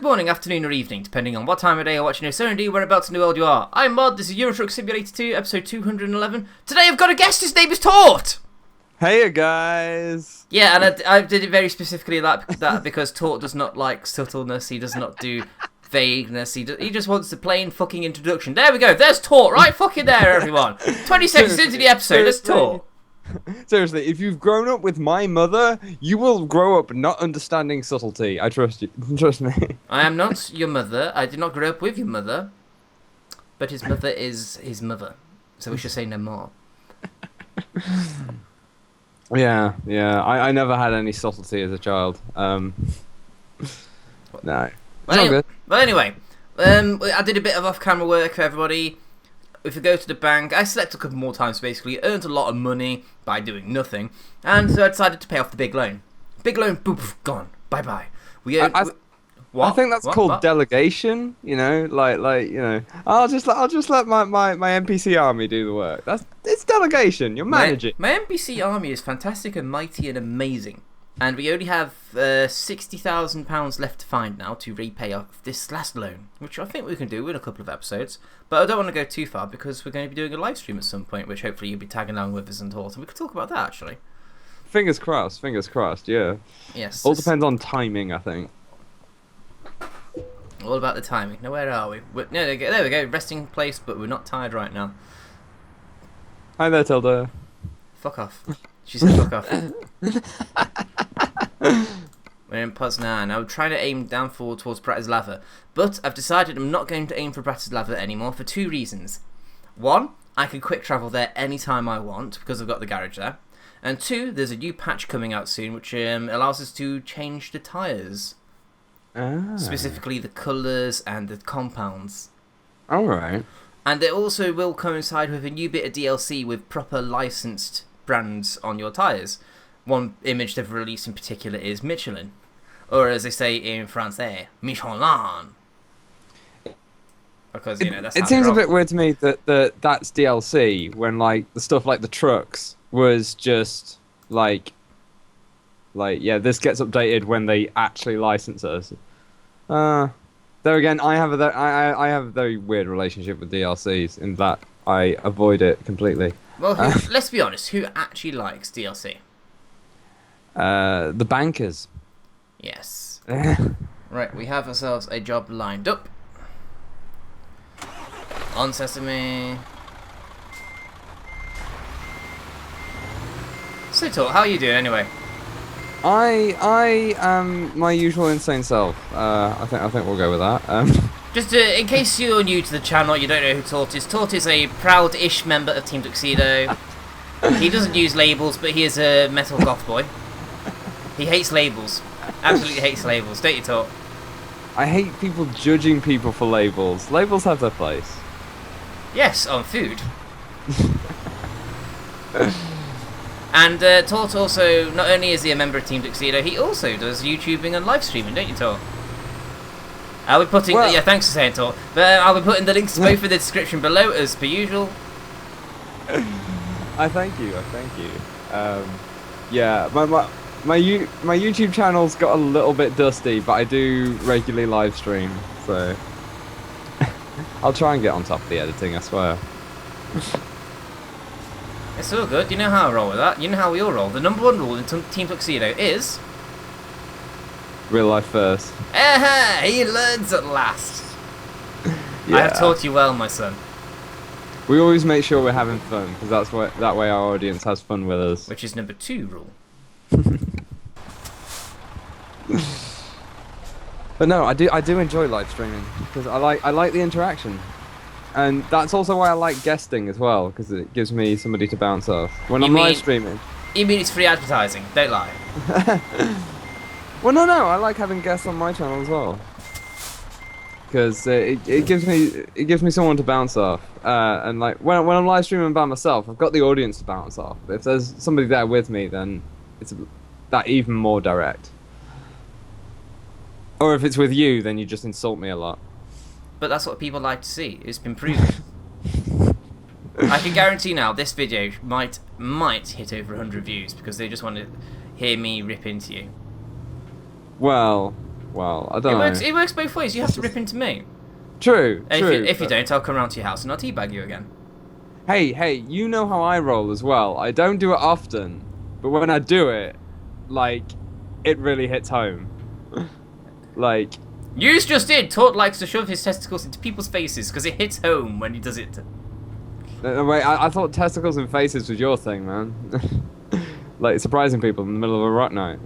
morning, afternoon, or evening, depending on what time of day you're watching this, or indeed whereabouts in the world you are. I'm Mod, this is Euro Truck Simulator 2, episode 211. Today I've got a guest, his name is Tort! Hey guys! Yeah, and I did it very specifically like that because Tort does not like subtleness, he does not do vagueness, he just wants the plain fucking introduction. There we go, there's Tort, right fucking there, everyone. 20 seconds into the episode, there's Tort. Seriously, if you've grown up with my mother, you will grow up not understanding subtlety. I trust you. Trust me. I am not your mother. I did not grow up with your mother. But his mother is his mother. So we should say no more. Yeah. I never had any subtlety as a child. No. Well, anyway, I did a bit of off-camera work for everybody. If we go to the bank, I slept a couple more times basically, earned a lot of money by doing nothing, and so I decided to pay off the big loan. Big loan, boom, gone, bye-bye. I think that's called delegation, you know, like you know, I'll just let my NPC army do the work. It's delegation, you're managing. My NPC army is fantastic and mighty and amazing. And we only have £60,000 left to find now to repay off this last loan, which I think we can do in a couple of episodes. But I don't want to go too far because we're going to be doing a live stream at some point, which hopefully you'll be tagging along with us and Tort, and we could talk about that actually. Fingers crossed, yeah. Yes. All depends on timing, I think. All about the timing. Now where are we? There we go, resting place, but we're not tired right now. Hi there, Tilda. Fuck off. She said fuck off. We're in Poznan. I'm trying to aim down forward towards Bratislava, but I've decided I'm not going to aim for Bratislava anymore for two reasons. One, I can quick travel there anytime I want because I've got the garage there. And two, there's a new patch coming out soon which allows us to change the tyres. Ah. Specifically the colours and the compounds. Alright. And it also will coincide with a new bit of DLC with proper licensed brands on your tyres. One image they've released in particular is Michelin, or as they say in Francais, Michelin. Because you know that's. It seems a bit weird to me that that's DLC when like the stuff like the trucks was just like yeah, this gets updated when they actually license us. There again, I have a very weird relationship with DLCs in that I avoid it completely. Well, let's be honest. Who actually likes DLC? The bankers. Yes. Right, we have ourselves a job lined up. On Sesame. So, Tort, how are you doing anyway? I am my usual insane self. I think we'll go with that. Just in case you're new to the channel, you don't know who Tort is a proud-ish member of Team Tuxedo. He doesn't use labels, but he is a metal goth boy. He hates labels. Absolutely hates labels. Don't you, Tort? I hate people judging people for labels. Labels have their place. Yes, on food. And Tort also, not only is he a member of Team Tuxedo, he also does YouTubing and live streaming, don't you, Tort? I'll be putting... yeah, thanks for saying, Tort. But I'll be putting the links to both in the description below, as per usual. I thank you. Yeah, my YouTube channel's got a little bit dusty, but I do regularly live stream, so I'll try and get on top of the editing, I swear. It's all good. You know how I roll with that. You know how we all roll. The number one rule in Team Tuxedo is... real life first. Aha! He learns at last. Yeah. I have taught you well, my son. We always make sure we're having fun, because that way our audience has fun with us. Which is number 2 rule. But no, I do enjoy live streaming because I like the interaction, and that's also why I like guesting as well, because it gives me somebody to bounce off when I'm live streaming. You mean it's free advertising? Don't lie. Well, no, I like having guests on my channel as well, because it gives me someone to bounce off, and like when I'm live streaming by myself, I've got the audience to bounce off. If there's somebody there with me, then it's that even more direct. Or if it's with you, then you just insult me a lot. But that's what people like to see. It's been proven. I can guarantee now this video might hit over 100 views because they just want to hear me rip into you. Well, well, I don't know. It works both ways. You have to rip into me. True, And true. if you don't, I'll come around to your house and I'll teabag you again. Hey, you know how I roll as well. I don't do it often, but when I do it, like, it really hits home. Like... You just did! Tort likes to shove his testicles into people's faces because it hits home when he does it. Wait, I thought testicles and faces was your thing, man. Like, surprising people in the middle of a rock night.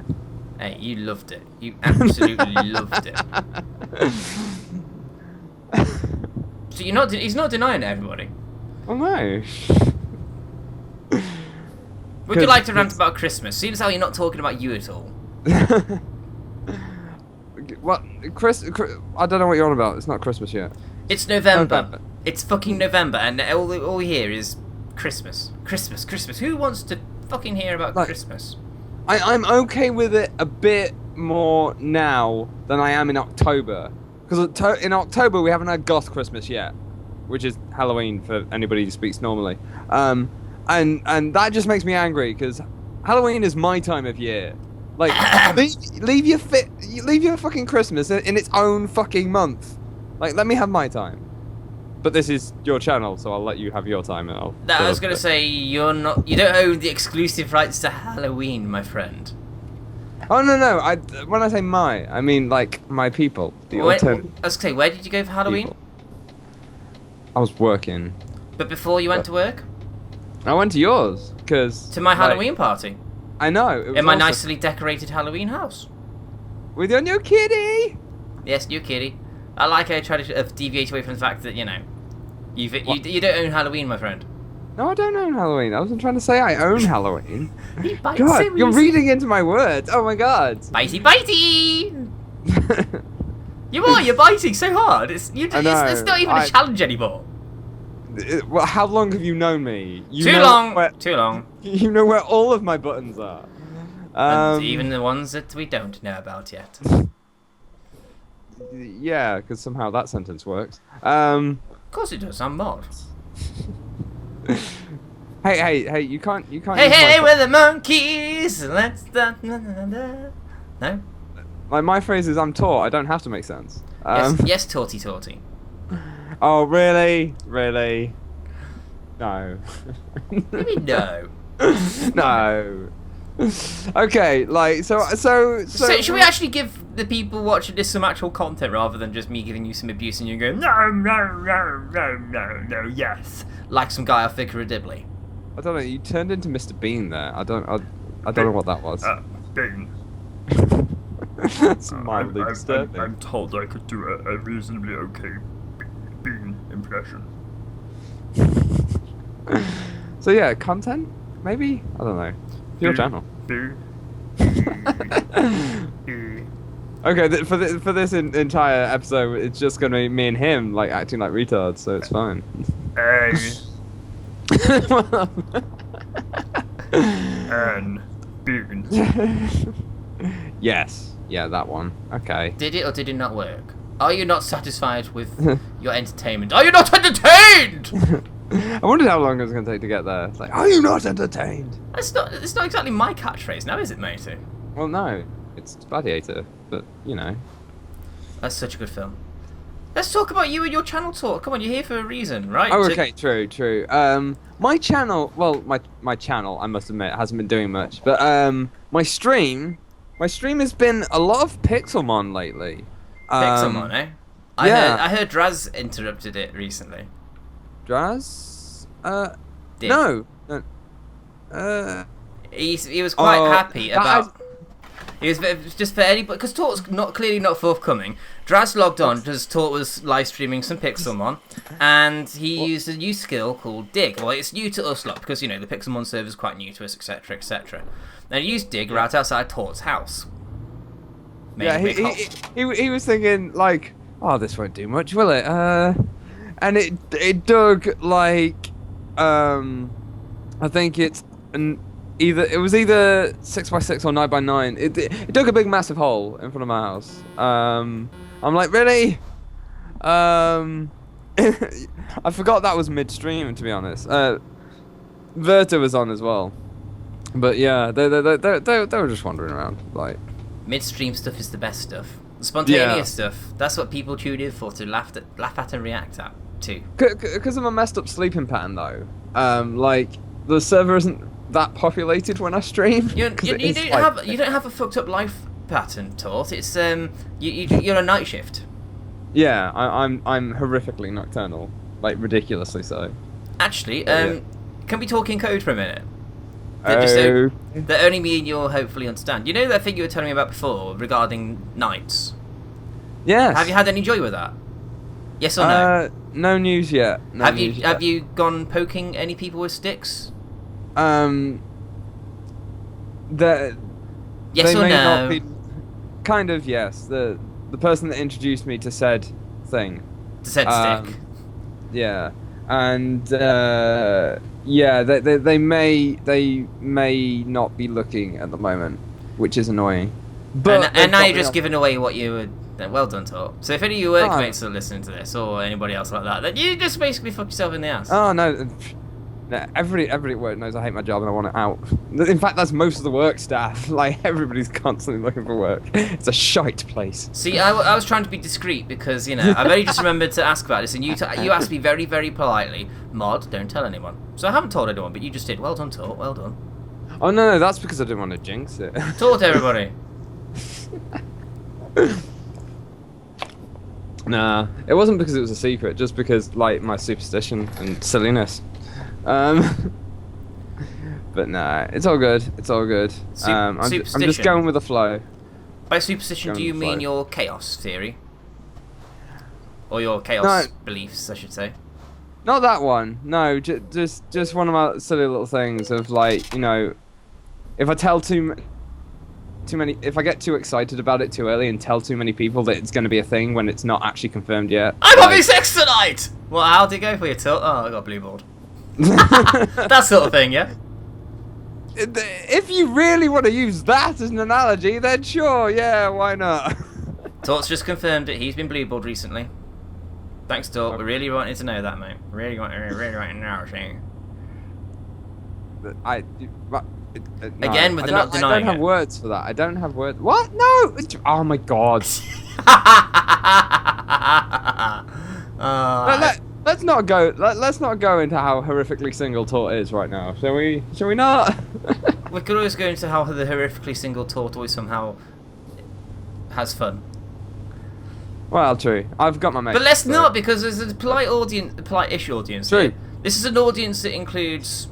Hey, you loved it. You absolutely loved it. So he's not denying it, everybody. Oh no. Would you like to rant about Christmas? Seeing as how you're not talking about you at all. What? I don't know what you're on about. It's not Christmas yet. It's November. It's fucking November, and all we hear is Christmas. Christmas, Christmas. Who wants to fucking hear about Christmas? I'm okay with it a bit more now than I am in October. Because in October we haven't had Goth Christmas yet, which is Halloween for anybody who speaks normally. And that just makes me angry because Halloween is my time of year. Like, leave your fucking Christmas in its own fucking month. Like, let me have my time. But this is your channel, so I'll let you have your time. And I was gonna say you don't own the exclusive rights to Halloween, my friend. Oh no! When I say I mean like my people. I was gonna say, where did you go for Halloween? People. I was working. But before you went to work? I went to yours to my Halloween party. I know. It was in my nicely decorated Halloween house. With your new kitty. Yes, new kitty. I like how I try to deviate away from the fact that you don't own Halloween, my friend. No, I don't own Halloween. I wasn't trying to say I own Halloween. God, so you're reading into my words. Oh my god. Bitey, bitey. You're biting so hard. It's not even a challenge anymore. Well, how long have you known me? Too long. You know where all of my buttons are. And even the ones that we don't know about yet. Yeah, because somehow that sentence works. Of course it does. I'm MoD. Hey! You can't. Hey, we're the monkeys. Let's no. Like my phrase is, I'm Tort. I don't have to make sense. Yes, Torty. Oh really? No. Maybe no. No. Okay, like so. Should we actually give the people watching this some actual content rather than just me giving you some abuse and you going no, yes, like some guy off Vicar of Dibley? I don't know. You turned into Mr. Bean there. I don't know what that was. Bean. That's mildly disturbing. I'm told I could do a reasonably okay Bean impression. So yeah, content maybe. I don't know. Your channel. Okay, for this entire episode, it's just gonna be me and him like acting like retards, so it's fine. And Bean. Yes. Yeah, that one. Okay. Did it or did it not work? Are you not satisfied with your entertainment? Are you not entertained? I wondered how long it was going to take to get there. It's like, are you not entertained? It's not exactly my catchphrase now, is it, matey? Well, no. It's Gladiator, but, you know. That's such a good film. Let's talk about you and your channel talk. Come on, you're here for a reason, right? Oh, okay, true. My channel, well, my channel, I must admit, hasn't been doing much. But, my stream has been a lot of Pixelmon lately. Pixelmon, eh? I heard Draz interrupted it recently. Draz? Did. No. He was quite happy about... It was just for anybody, because Tort's clearly not forthcoming. Draz logged on because Tort was live streaming some Pixelmon, and he used a new skill called Dig. Well, it's new to us lot because the Pixelmon server is quite new to us, etc., etc. And he used Dig right outside Tort's house. Yeah, he was thinking like, oh, this won't do much, will it? And it dug like, I think it's it was either 6x6 or 9x9. It dug a big massive hole in front of my house. I'm like, really? I forgot that was midstream, to be honest. Verta was on as well, but yeah, they were just wandering around like. Midstream stuff is the best stuff. Spontaneous stuff. That's what people tune in for, to laugh at and react at too. Because of a messed up sleeping pattern, though. Like the server isn't that populated when I stream. You don't have a fucked up life pattern, Tort. It's you're a night shift. Yeah, I'm horrifically nocturnal, like ridiculously so. Actually, Yeah. can we talk in code for a minute? Oh. That only me and you'll hopefully understand. You know that thing you were telling me about before regarding nights? Yes. Have you had any joy with that? Yes or no? No news yet. Have you gone poking any people with sticks? The Yes they or may no? not be, kind of, yes. The person that introduced me to said thing. To said stick. Yeah, and yeah, they may not be looking at the moment, which is annoying. But And now you're just giving away what you would. Well done, Tort. So if any of your workmates are listening to this, or anybody else like that, then you just basically fuck yourself in the ass. Oh no. No, everybody at work knows I hate my job and I want it out. In fact, that's most of the work staff. Like, everybody's constantly looking for work. It's a shite place. See, I was trying to be discreet because, you know, I've only just remembered to ask about this, and you asked me very, very politely, Mod, don't tell anyone. So I haven't told anyone, but you just did. Well done, Tort, well done. Oh no, that's because I didn't want to jinx it. Tort, everybody. Nah, it wasn't because it was a secret, just because, like, my superstition and silliness. But nah, it's all good. It's all good. I'm just going with the flow. By superstition, do you mean your chaos theory? Or your chaos beliefs, I should say? Not that one. No, just one of my silly little things of, like, you know, if I tell too many, if I get too excited about it too early and tell too many people that it's going to be a thing when it's not actually confirmed yet. I'm having sex tonight! Well, how'd it go for you, Tilt? Oh, I got blue balled. That sort of thing, yeah? If you really want to use that as an analogy, then sure, yeah, why not? Tort's just confirmed it. He's been blue balled recently. Thanks, Tort. Okay. We really wanted to know that, mate. Really wanted to know, thing. Again, with the not denying I don't have words for that. I don't have words. What? No! Oh my god. Let's not go. Let's not go into how horrifically single Tort is right now, shall we? Shall we not? We could always go into how the horrifically single Tort always somehow has fun. Well, true. I've got my mate. But let's not, because there's a polite audience, a polite-ish audience. True. Here. This is an audience that includes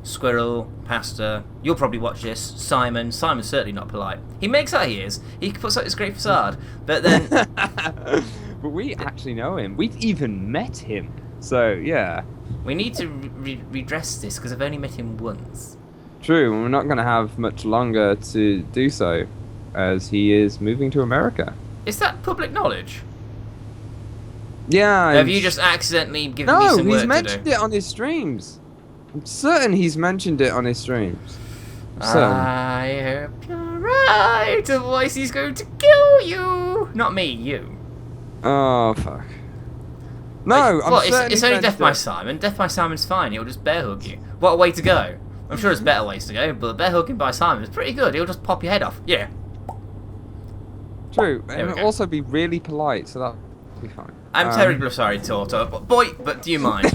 Squirrel, Pasta. You'll probably watch this. Simon. Simon's certainly not polite. He makes out he is. He puts out this great facade, but then. But we actually know him. We've even met him. So, yeah. We need to redress this, because I've only met him once. True, and we're not going to have much longer to do so, as he is moving to America. Is that public knowledge? Yeah. Have you just accidentally given me some work to do? No, he's mentioned it on his streams. I'm certain he's mentioned it on his streams. I hope you're right. Otherwise, he's going to kill you. Not me, you. Oh fuck. No, like, I'm certain it's only Death by Simon. Death by Simon's fine. He'll just bear hug you. What a way to go. I'm sure there's better ways to go, but bear hugging by Simon is pretty good. He'll just pop your head off. Yeah. True, and it'll also be really polite, so that'll be fine. I'm terribly sorry, Torto, but do you mind?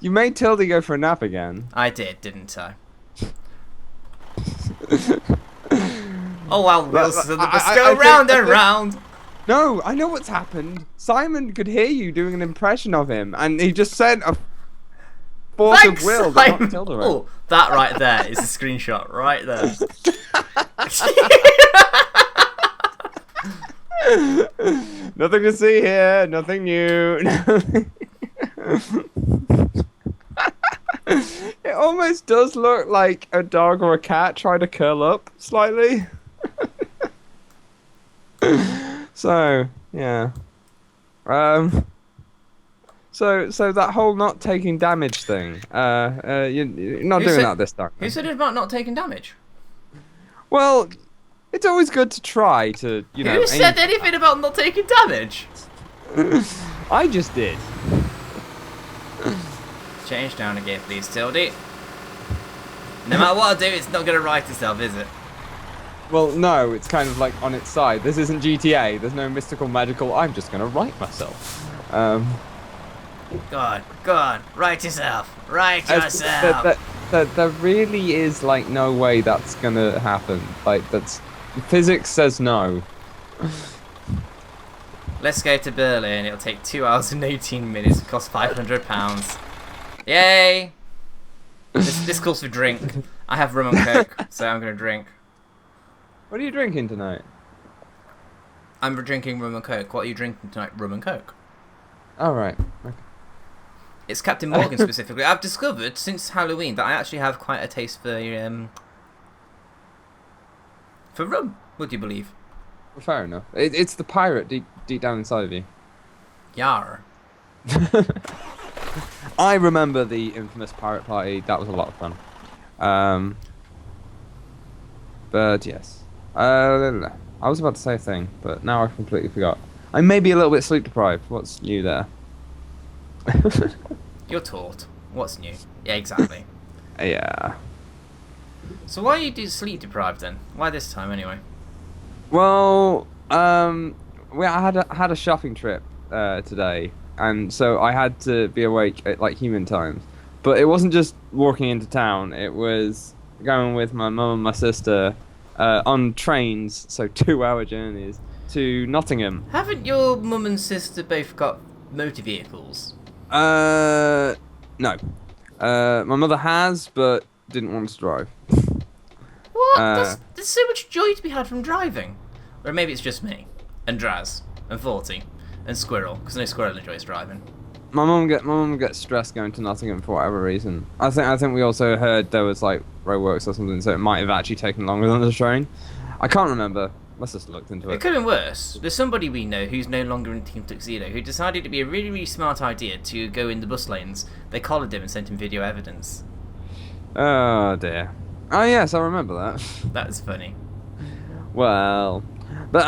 You made Tildy go for a nap again. I did, didn't I? Oh wow, Wilson, let's go round and round. No, I know what's happened. Simon could hear you doing an impression of him, and he just sent a force of will that knocked Tilda out. Oh, that right there is a screenshot, right there. Nothing to see here, nothing new. It almost does look like a dog or a cat trying to curl up slightly. So, yeah. So that whole not taking damage thing, you're not doing that this time. Who said about not taking damage? Well, it's always good to try to, you know... Who said anything about not taking damage? I just did. Change down again, please, Tildy. No matter what I do, it's not going to right itself, is it? Well, no, it's kind of like on its side. This isn't GTA. There's no mystical, magical. I'm just gonna write myself. Go on, write yourself. Write yourself. There really is like no way that's gonna happen. Like that's physics says no. Let's go to Berlin. It'll take 2 hours and 18 minutes. It costs £500. Yay! This calls for drink. I have rum and coke, so I'm gonna drink. What are you drinking tonight? I'm drinking rum and coke. What are you drinking tonight? Rum and coke. Oh right. Okay. It's Captain Morgan specifically. I've discovered since Halloween that I actually have quite a taste for rum. Would you believe? Well, fair enough. It's the pirate deep down inside of you. Yar. I remember the infamous pirate party. That was a lot of fun. But yes. I was about to say a thing, but now I completely forgot. I may be a little bit sleep deprived. What's new there? You're Tort. What's new? Yeah, exactly. Yeah. So why are you sleep deprived then? Why this time anyway? Well, I had a shopping trip today, and so I had to be awake at like human times. But it wasn't just walking into town; it was going with my mum and my sister on trains, so 2-hour journeys to Nottingham. Haven't your mum and sister both got motor vehicles? No. My mother has, but didn't want to drive. What? There's so much joy to be had from driving. Or maybe it's just me, and Draz, and 40, and Squirrel, because I know Squirrel enjoys driving. My mum gets stressed going to Nottingham for whatever reason. I think we also heard there was like roadworks or something, so it might have actually taken longer than the train. I can't remember. My sister looked into it. It could have been worse. There's somebody we know who's no longer in Team Tuxedo who decided it'd be a really, really smart idea to go in the bus lanes. They collared him and sent him video evidence. Oh dear. Oh yes, I remember that. That's funny. Well, but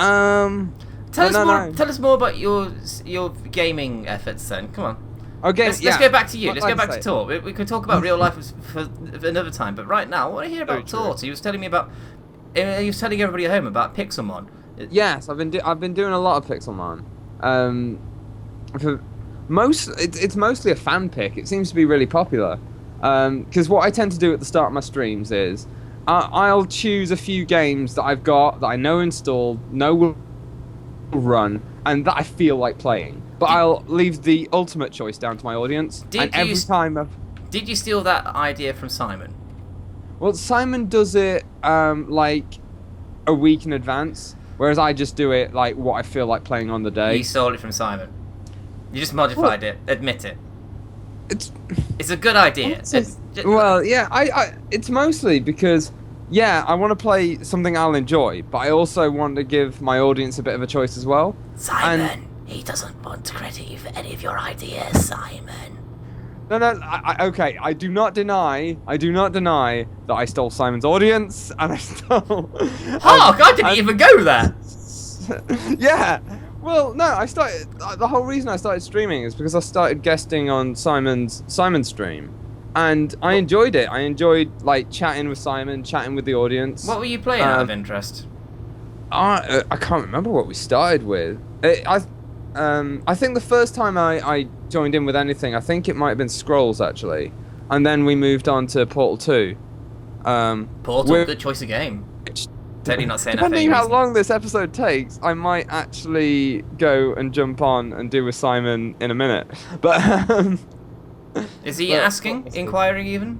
Tell us more about your gaming efforts then. Come on. Okay, Let's go back to you. Let's go back to Tort. We could talk about real life for another time, but right now, I want to hear about Tort. He was telling me about. He was telling everybody at home about Pixelmon. Yes, I've been doing a lot of Pixelmon. It's mostly a fan pick. It seems to be really popular. Because what I tend to do at the start of my streams is I'll choose a few games that I've got that I know installed, know will run, and that I feel like playing. But I'll leave the ultimate choice down to my audience. Did you steal that idea from Simon? Well, Simon does it like a week in advance, whereas I just do it like what I feel like playing on the day. You stole it from Simon. You just modified it. Admit it. It's a good idea. Well, yeah, it's mostly because, yeah, I want to play something I'll enjoy, but I also want to give my audience a bit of a choice as well. Simon, he doesn't want credit for any of your ideas, Simon. No, okay, I do not deny that I stole Simon's audience, and I stole... I didn't even go there! Yeah! Well, no, I started... The whole reason I started streaming is because I started guesting on Simon's stream. And I enjoyed it. I enjoyed, like, chatting with Simon, chatting with the audience. What were you playing out of interest? I can't remember what we started with. I think the first time I joined in with anything, I think it might have been Scrolls, actually. And then we moved on to Portal 2. Portal, good choice of game. Totally not saying that. Depending how long this episode takes, I might actually go and jump on and do with Simon in a minute. But is he inquiring even?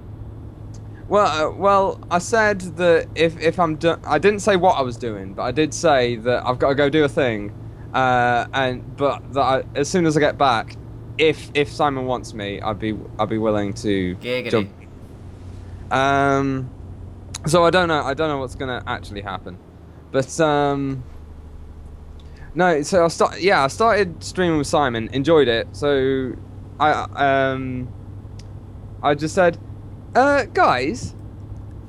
Well, I said that if I'm done, I didn't say what I was doing, but I did say that I've got to go do a thing, as soon as I get back, if Simon wants me, I'd be willing to jump. So I don't know what's gonna actually happen, but no. So I started streaming with Simon, enjoyed it. So I just said, guys,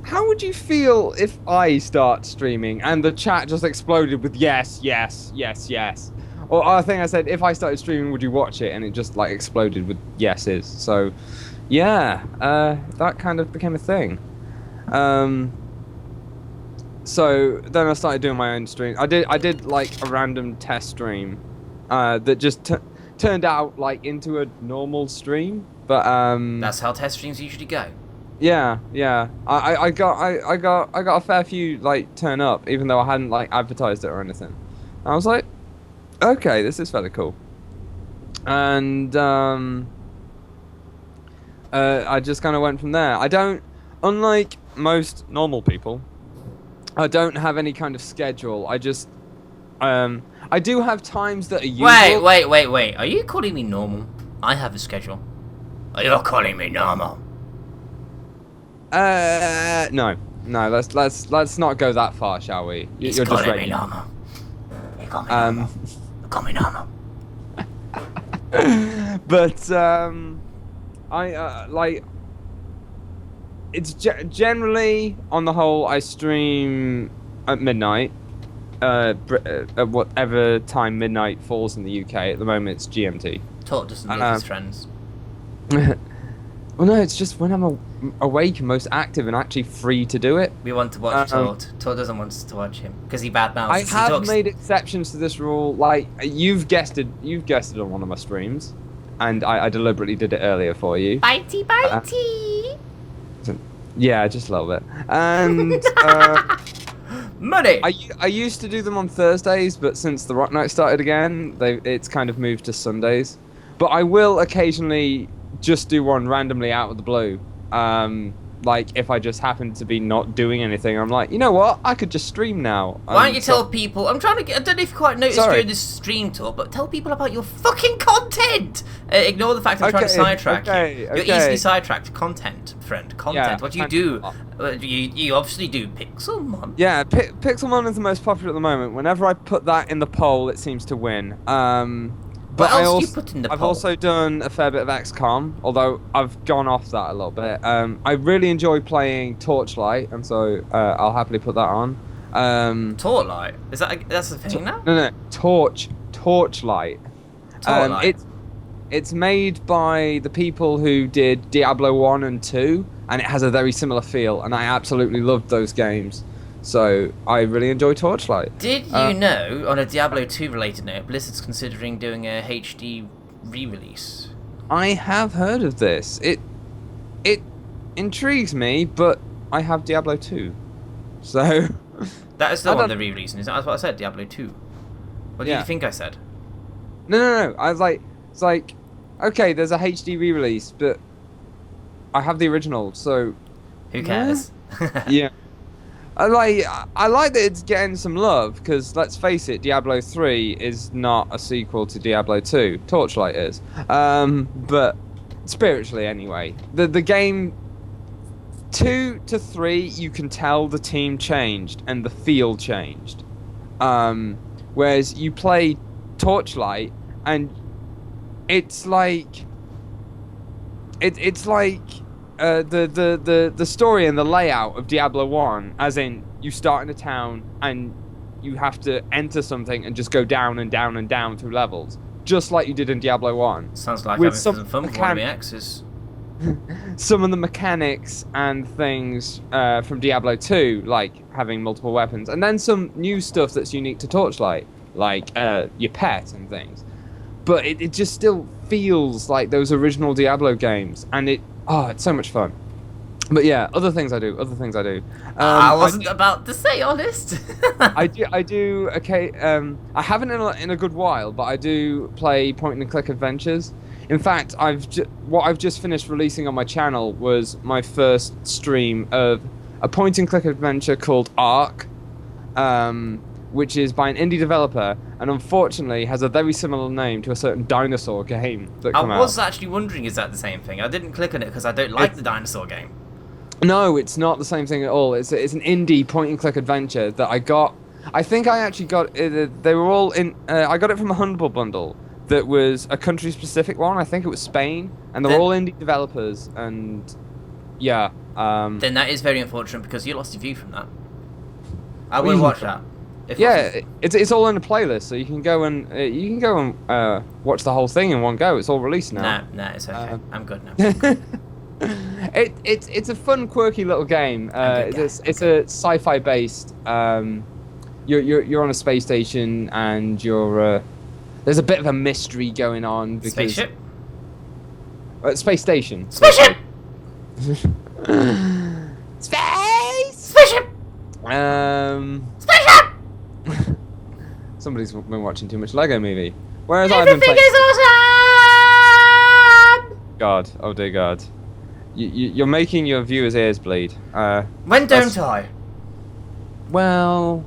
how would you feel if I start streaming? And the chat just exploded with yes, yes, yes, yes. Or I think I said, if I started streaming, would you watch it? And it just like exploded with yeses. So yeah, that kind of became a thing. so then I started doing my own stream. I did like a random test stream that just turned out like into a normal stream. But That's how test streams usually go. yeah. I got a fair few like turn up, even though I hadn't like advertised it or anything. I was like, okay, this is fairly cool. And I just kind of went from there. I don't, unlike most normal people, I don't have any kind of schedule. I just, I do have times that are usual. Wait. Are you calling me normal? I have a schedule. Are you calling me normal? No. Let's not go that far, shall we? He's You're just calling me regular. normal. You call me normal. Call me normal. But I like. It's generally, on the whole, I stream at midnight. At whatever time midnight falls in the UK. At the moment, it's GMT. Tort doesn't love his friends. Well, no, it's just when I'm awake and most active and actually free to do it. We want to watch Tort. Tort doesn't want us to watch him because he badmouths. I have made exceptions to this rule. Like you've guessed it on one of my streams, and I deliberately did it earlier for you. Bitey. Yeah, just a little bit. And Money. I used to do them on Thursdays, but since the Rock Night started again, it's kind of moved to Sundays. But I will occasionally just do one randomly out of the blue. Like if I just happen to be not doing anything, I'm like, you know what? I could just stream now. Why don't you tell people? I don't know if you quite noticed during this stream talk, but tell people about your fucking content. Ignore the fact I'm trying to sidetrack you. You're easily sidetracked. Content, friend. Content. Yeah, what do you do? You obviously do Pixelmon. Yeah, Pixelmon is the most popular at the moment. Whenever I put that in the poll, it seems to win. But what else do you put in the poll? I've also done a fair bit of XCOM, although I've gone off that a little bit. I really enjoy playing Torchlight, and so I'll happily put that on. Torchlight? That's a thing now? No, Torchlight. Torchlight. It's made by the people who did Diablo 1 and 2, and it has a very similar feel, and I absolutely loved those games. So, I really enjoy Torchlight. Did you know, on a Diablo 2 related note, Blizzard's considering doing a HD re-release? I have heard of this. It intrigues me, but I have Diablo 2. So... That is still one of the re-releasing, isn't it? That's what I said, Diablo 2. What did you think I said? No. I was like... It's like... Okay, there's a HD re-release, but... I have the original, so... Who cares? Yeah. I like that it's getting some love, because let's face it, Diablo 3 is not a sequel to Diablo 2. Torchlight is. But spiritually anyway. The game 2 to 3, you can tell the team changed and the feel changed. Whereas you play Torchlight and it's like the story and the layout of Diablo 1, as in you start in a town and you have to enter something and just go down and down and down through levels, just like you did in Diablo 1. Sounds like having some fun with one of my exes. Some of the mechanics and things from Diablo 2, like having multiple weapons, and then some new stuff that's unique to Torchlight, like your pet and things. But it just still feels like those original Diablo games, and it's so much fun. But yeah, other things I do. I wasn't about to say honest. I do. Okay. I haven't in a good while, but I do play point and click adventures. In fact, what I've just finished releasing on my channel was my first stream of a point and click adventure called Ark, which is by an indie developer, and unfortunately has a very similar name to a certain dinosaur game that came out. I was actually wondering, is that the same thing? I didn't click on it because I don't like the dinosaur game. No, it's not the same thing at all. It's an indie point-and-click adventure that I got. I think I actually got. They were all in. I got it from a Humble Bundle. That was a country-specific one. I think it was Spain, and they're all indie developers. And yeah. Then that is very unfortunate because you lost your view from that. I will watch that. It's all in a playlist, so you can go and watch the whole thing in one go. It's all released now. No, it's okay. I'm good now. It's a fun, quirky little game. It's a sci-fi based. You're on a space station and there's a bit of a mystery going on because Spaceship? Space station. Spaceship! Space! Spaceship! Spaceship! Somebody's been watching too much Lego Movie. Whereas I've been Everything playing. is awesome! God, oh dear God, you're making your viewers' ears bleed. When don't I? Well,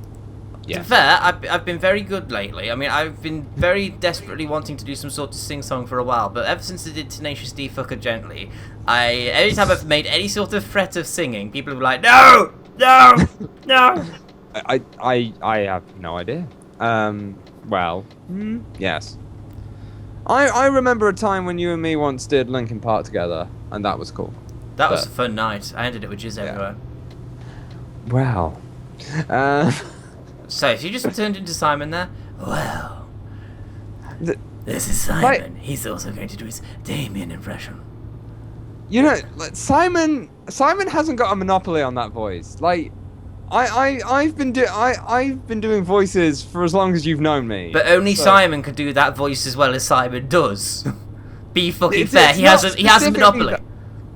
To yeah. be fair, I've been very good lately. I mean, I've been very desperately wanting to do some sort of sing-song for a while, but ever since I did Tenacious D Fucker Gently, every time I've made any sort of threat of singing, people are like, no! No! No! I have no idea. Well, yes. I remember a time when you and me once did Linkin Park together, and that was cool. That was a fun night. I ended it with jizz everywhere. Wow. So, if you just turned into Simon there, well, this is Simon. Like, He's also going to do his Damien impression. you know, like, Simon hasn't got a monopoly on that voice. Like, I've been doing voices for as long as you've known me. But only Simon could do that voice as well as Simon does. Be fucking It's fair. He has a specifically monopoly. that-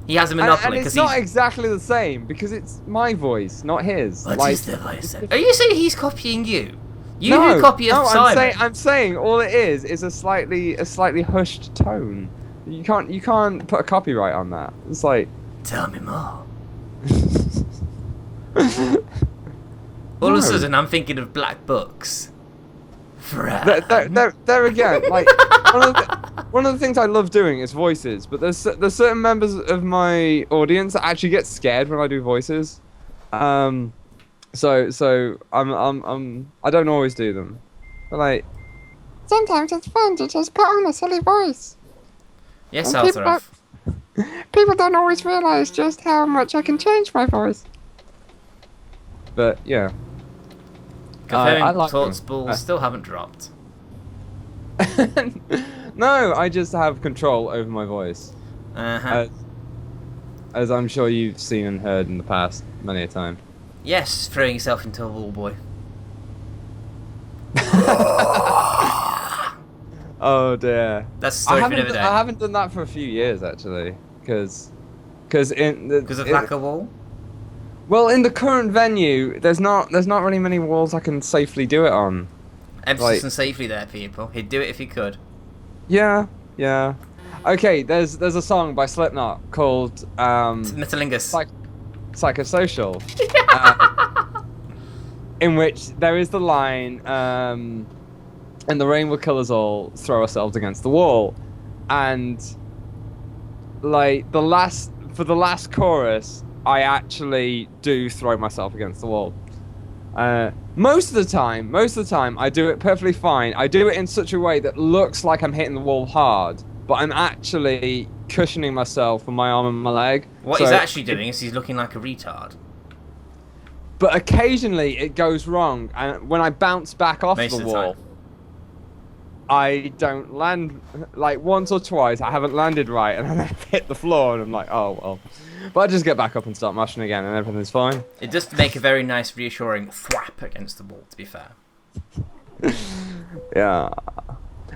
He has a and monopoly it's because not exactly the same because it's my voice, not his. What like, is the voice? Are you saying he's copying you? You no, do copy of no, Simon. I'm saying all it is a slightly hushed tone. You can't put a copyright on that. It's like Tell me more. All of a sudden, I'm thinking of Black Books. there again, like one of the things I love doing is voices, but there's certain members of my audience that actually get scared when I do voices. So I don't always do them, but like sometimes it's fun to just put on a silly voice. Yes, And Altaroth. People don't always realize just how much I can change my voice. But yeah. Confirming I like Tort's them. balls still haven't dropped. No, I just have control over my voice. Uh-huh. As I'm sure you've seen and heard in the past many a time. Yes, throwing yourself into a wall, boy. Oh dear. That's a story for another day. I haven't done that for a few years actually, because Because of lack of wall? Well, in the current venue, there's not really many walls I can safely do it on. Emphasis on safely there, people. He'd do it if he could. Yeah. Okay, there's a song by Slipknot called Metalingus. Psychosocial, in which there is the line, and the rain will kill us all, throw ourselves against the wall. And like for the last chorus, I actually do throw myself against the wall. Most of the time, I do it perfectly fine. I do it in such a way that looks like I'm hitting the wall hard, but I'm actually cushioning myself with my arm and my leg. What he's actually doing is he's looking like a retard. But occasionally it goes wrong, and when I bounce back off Most the of the wall, time. I don't land. Like once or twice, I haven't landed right, and then I've hit the floor, and I'm like, oh well. But I just get back up and start mashing again, and everything's fine. It does make a very nice, reassuring thwap against the wall, to be fair. Yeah.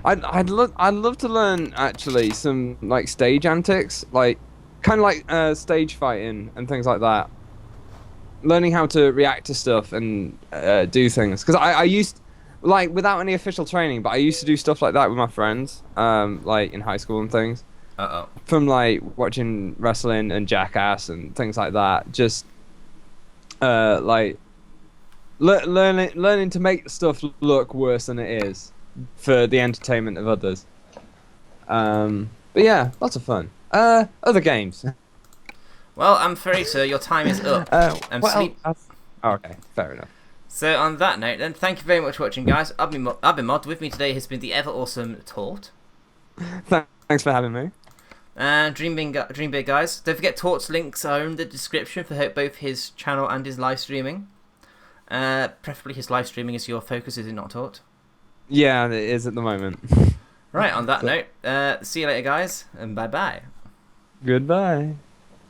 I'd love to learn actually some like stage antics, like kind of like stage fighting and things like that. Learning how to react to stuff and do things, because I used, like, without any official training, but I used to do stuff like that with my friends, like in high school and things. From like watching wrestling and Jackass and things like that. Just like learning to make stuff look worse than it is for the entertainment of others. But yeah, lots of fun. Other games. Well, I'm afraid, sir, your time is up. Okay, fair enough. So on that note, then, thank you very much for watching, guys. I've been Mod. With me today has been the ever awesome Tort. Thanks for having me. And dream big, guys. Don't forget Tort's links are in the description for both his channel and his live streaming. Preferably his live streaming is your focus, is it not, Tort? Yeah, it is at the moment. Right, on that note, see you later, guys, and bye-bye. Goodbye.